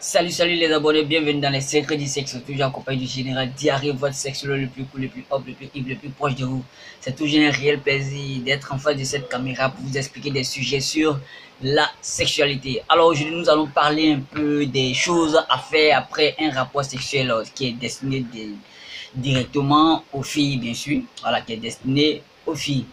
Salut les abonnés, bienvenue dans les secrets du sexe, toujours accompagné du général Diarrhée, votre sexologue le plus cool, le plus hop, le plus hip, le plus proche de vous. C'est toujours un réel plaisir d'être en face de cette caméra pour vous expliquer des sujets sur la sexualité. Alors aujourd'hui, nous allons parler un peu des choses à faire après un rapport sexuel qui est destiné directement aux filles, bien sûr. Voilà, qui est destiné aux filles.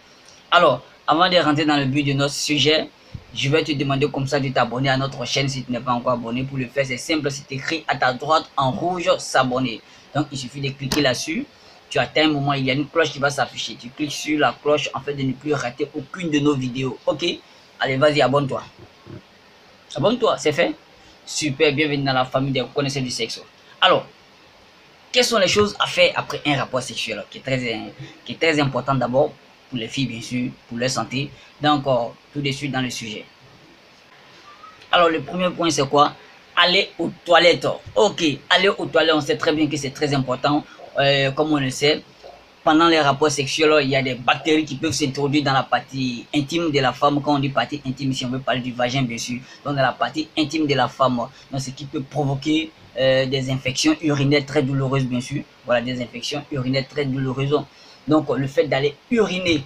Alors, avant de rentrer dans le but de notre sujet, je vais te demander comme ça de t'abonner à notre chaîne si tu n'es pas encore abonné. Pour le faire, c'est simple, c'est écrit à ta droite en rouge, s'abonner. Donc, il suffit de cliquer là-dessus. Tu atteins un moment, il y a une cloche qui va s'afficher. Tu cliques sur la cloche afin de ne plus rater aucune de nos vidéos. Ok? Allez, vas-y, abonne-toi. Abonne-toi, c'est fait? Super, bienvenue dans la famille des connaisseurs du sexe. Alors, quelles sont les choses à faire après un rapport sexuel qui est très important d'abord pour les filles, bien sûr, pour leur santé. Donc, tout de suite dans le sujet. Alors, le premier point, c'est quoi? Aller aux toilettes. Ok, aller aux toilettes, on sait très bien que c'est très important. Comme on le sait, pendant les rapports sexuels, il y a des bactéries qui peuvent s'introduire dans la partie intime de la femme. Quand on dit partie intime, si on veut parler du vagin, bien sûr. Donc, dans la partie intime de la femme, donc, ce qui peut provoquer des infections urinaires très douloureuses, bien sûr. Voilà, des infections urinaires très douloureuses. Donc, le fait d'aller uriner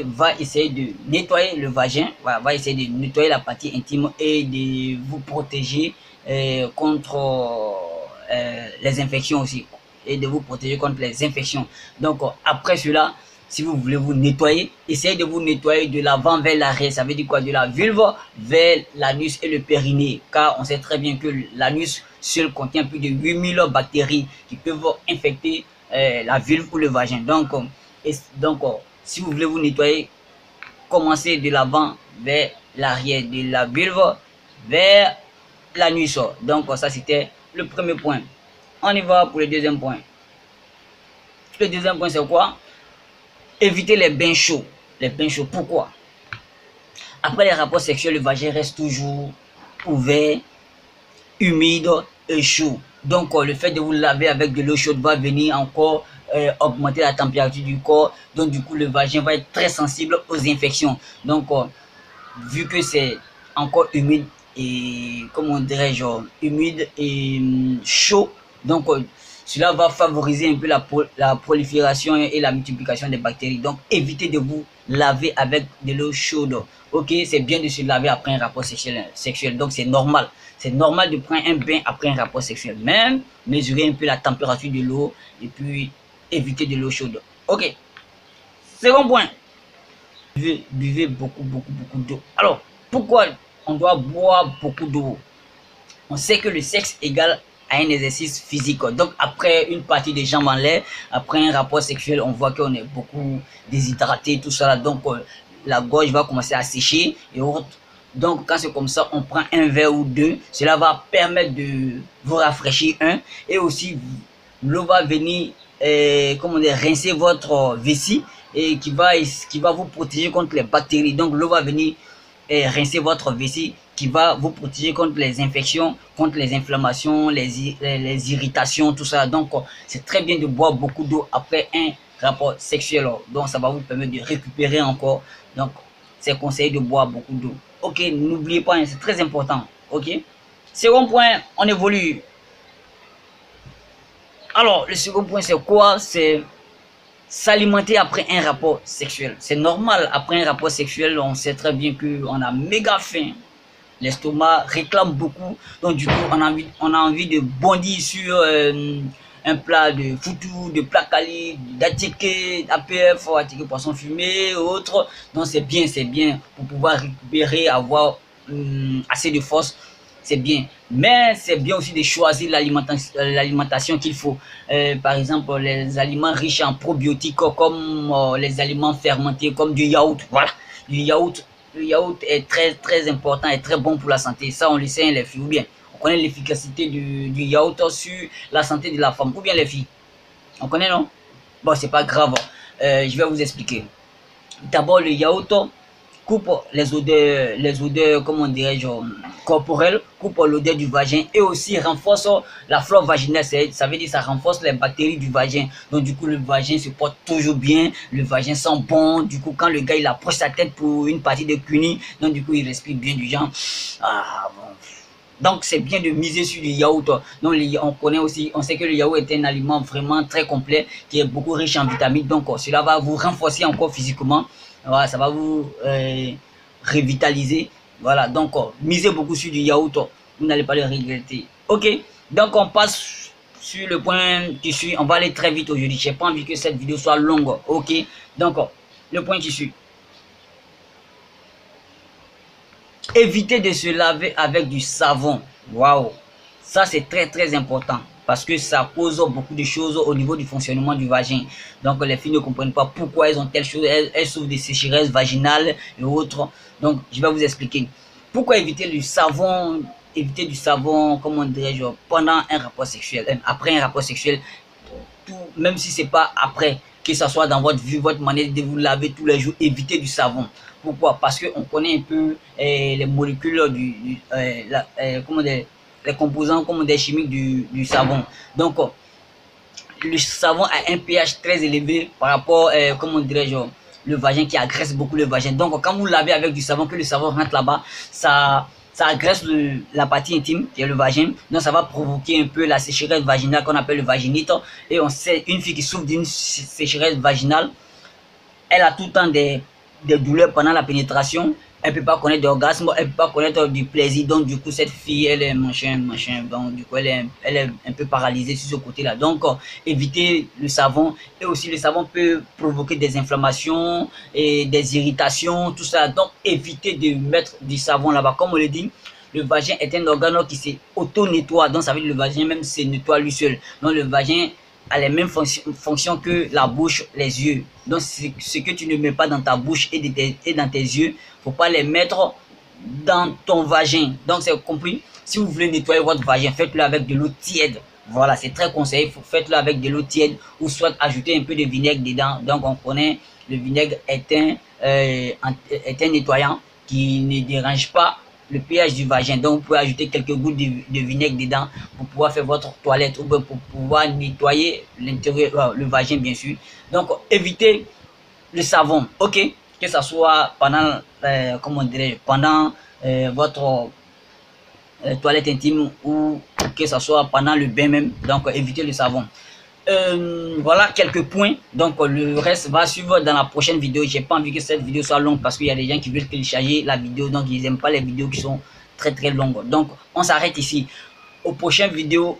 va essayer de nettoyer le vagin, voilà, va essayer de nettoyer la partie intime et de vous protéger contre les infections aussi, et de vous protéger contre les infections. Donc, après cela, si vous voulez vous nettoyer, essayez de vous nettoyer de l'avant vers l'arrière. Ça veut dire quoi? De la vulve vers l'anus et le périnée. Car on sait très bien que l'anus seul contient plus de 8000 bactéries qui peuvent infecter la vulve ou le vagin. Donc, si vous voulez vous nettoyer, commencez de l'avant vers l'arrière, de la vulve vers l'anus. Donc, ça c'était le premier point. On y va pour le deuxième point. Le deuxième point, c'est quoi? Éviter les bains chauds. Les bains chauds, pourquoi? Après les rapports sexuels, le vagin reste toujours ouvert, humide et chaud. Donc, le fait de vous laver avec de l'eau chaude va venir encore augmenter la température du corps. Donc, du coup, le vagin va être très sensible aux infections. Donc, vu que c'est encore humide et, comment dirais-je, humide et chaud, donc cela va favoriser un peu la prolifération et la multiplication des bactéries. Donc, évitez de vous laver avec de l'eau chaude. Ok, c'est bien de se laver après un rapport sexuel. Donc, c'est normal. C'est normal de prendre un bain après un rapport sexuel. Même mesurer un peu la température de l'eau et puis éviter de l'eau chaude. Ok. Second point. Buvez beaucoup d'eau. Alors, pourquoi on doit boire beaucoup d'eau? On sait que le sexe égale à un exercice physique. Donc, après une partie des jambes en l'air, après un rapport sexuel, on voit qu'on est beaucoup déshydraté, tout ça. Donc, la gorge va commencer à sécher et autres. Donc, quand c'est comme ça, on prend un verre ou deux. Cela va permettre de vous rafraîchir et aussi l'eau va venir, comment dire, rincer votre vessie et qui va vous protéger contre les bactéries. Donc, l'eau va venir rincer votre vessie qui va vous protéger contre les infections, contre les inflammations, les irritations, tout ça. Donc, c'est très bien de boire beaucoup d'eau après un rapport sexuel. Donc, ça va vous permettre de récupérer encore. Donc, c'est conseillé de boire beaucoup d'eau. Ok, n'oubliez pas, c'est très important. Ok. Second point, on évolue. Alors, le second point, c'est quoi? C'est s'alimenter après un rapport sexuel. C'est normal, après un rapport sexuel, on sait très bien qu'on a méga faim. L'estomac réclame beaucoup. Donc, du coup, on a envie de bondir sur un plat de foutou, de plat cali, d'attiqué, APF, attiqué poisson fumé, autres. Donc, c'est bien pour pouvoir récupérer, avoir assez de force. C'est bien. Mais c'est bien aussi de choisir l'alimentation qu'il faut. Par exemple, les aliments riches en probiotiques, comme les aliments fermentés, comme du yaourt. Voilà, du yaourt. Le yaourt est très important et très bon pour la santé. Ça, on le sait, les filles. Ou bien, on connaît l'efficacité du yaourt sur la santé de la femme. Ou bien, les filles. On connaît, non? Bon, c'est pas grave. Je vais vous expliquer. D'abord, le yaourt coupe les odeurs, comment dirais-je, corporelles, coupe l'odeur du vagin et aussi renforce la flore vaginale. Ça veut dire ça renforce les bactéries du vagin. Donc du coup, le vagin se porte toujours bien, le vagin sent bon. Du coup, quand le gars il approche sa tête pour une partie de cuni, donc du coup, il respire bien du genre. Ah bon. Donc c'est bien de miser sur le yaourt. Donc on connaît aussi, on sait que le yaourt est un aliment vraiment très complet qui est beaucoup riche en vitamines. Donc cela va vous renforcer encore physiquement. Voilà, ça va vous revitaliser. Voilà, donc misez beaucoup sur du yaourt, vous n'allez pas le regretter. Ok, donc on passe sur le point qui suit. On va aller très vite aujourd'hui. J'ai pas envie que cette vidéo soit longue. Ok, donc le point qui suit. Évitez de se laver avec du savon. Waouh, ça c'est très important parce que ça cause beaucoup de choses au niveau du fonctionnement du vagin. Donc les filles ne comprennent pas pourquoi elles ont telle chose, elles souffrent de sécheresse vaginale et autres. Donc je vais vous expliquer. Pourquoi éviter du savon, comment dirais-je, pendant un rapport sexuel, après un rapport sexuel, même si c'est pas après, que ce soit dans votre vie, votre manière de vous laver tous les jours, évitez du savon. Pourquoi? Parce qu'on connaît un peu les molécules les composants comme des chimiques du savon. Donc, le savon a un pH très élevé par rapport, comment dirais-je, le vagin qui agresse beaucoup le vagin. Donc, quand vous lavez avec du savon, que le savon rentre là-bas, ça agresse la partie intime, qui est le vagin. Donc, ça va provoquer un peu la sécheresse vaginale qu'on appelle le vaginite. Et on sait, une fille qui souffre d'une sécheresse vaginale, elle a tout le temps des douleurs pendant la pénétration. Elle peut pas connaître d'orgasme, elle peut pas connaître du plaisir. Donc, du coup, cette fille, elle est machin. Donc, du coup, elle est un peu paralysée sur ce côté-là. Donc, évitez le savon. Et aussi, le savon peut provoquer des inflammations et des irritations, tout ça. Donc, évitez de mettre du savon là-bas. Comme on le dit, le vagin est un organe qui s'auto-nettoie. Donc, ça veut dire que le vagin même se nettoie lui seul. Donc, le vagin a les mêmes fonctions que la bouche, les yeux. Donc, ce que tu ne mets pas dans ta bouche et dans tes yeux, faut pas les mettre dans ton vagin. Donc, c'est compris. Si vous voulez nettoyer votre vagin, faites-le avec de l'eau tiède. Voilà, c'est très conseillé. Faites-le avec de l'eau tiède ou soit ajouter un peu de vinaigre dedans. Donc, on connaît le vinaigre est un nettoyant qui ne dérange pas le pH du vagin. Donc, vous pouvez ajouter quelques gouttes de vinaigre dedans pour pouvoir faire votre toilette ou pour pouvoir nettoyer l'intérieur, le vagin, bien sûr. Donc, évitez le savon, ok? Que ce soit pendant, comment dirais-je, pendant votre toilette intime ou que ce soit pendant le bain même. Donc, évitez le savon. Voilà quelques points. Donc le reste va suivre dans la prochaine vidéo. J'ai pas envie que cette vidéo soit longue parce qu'il y a des gens qui veulent télécharger la vidéo, donc ils n'aiment pas les vidéos qui sont très longues. Donc on s'arrête ici. Aux prochaines vidéos,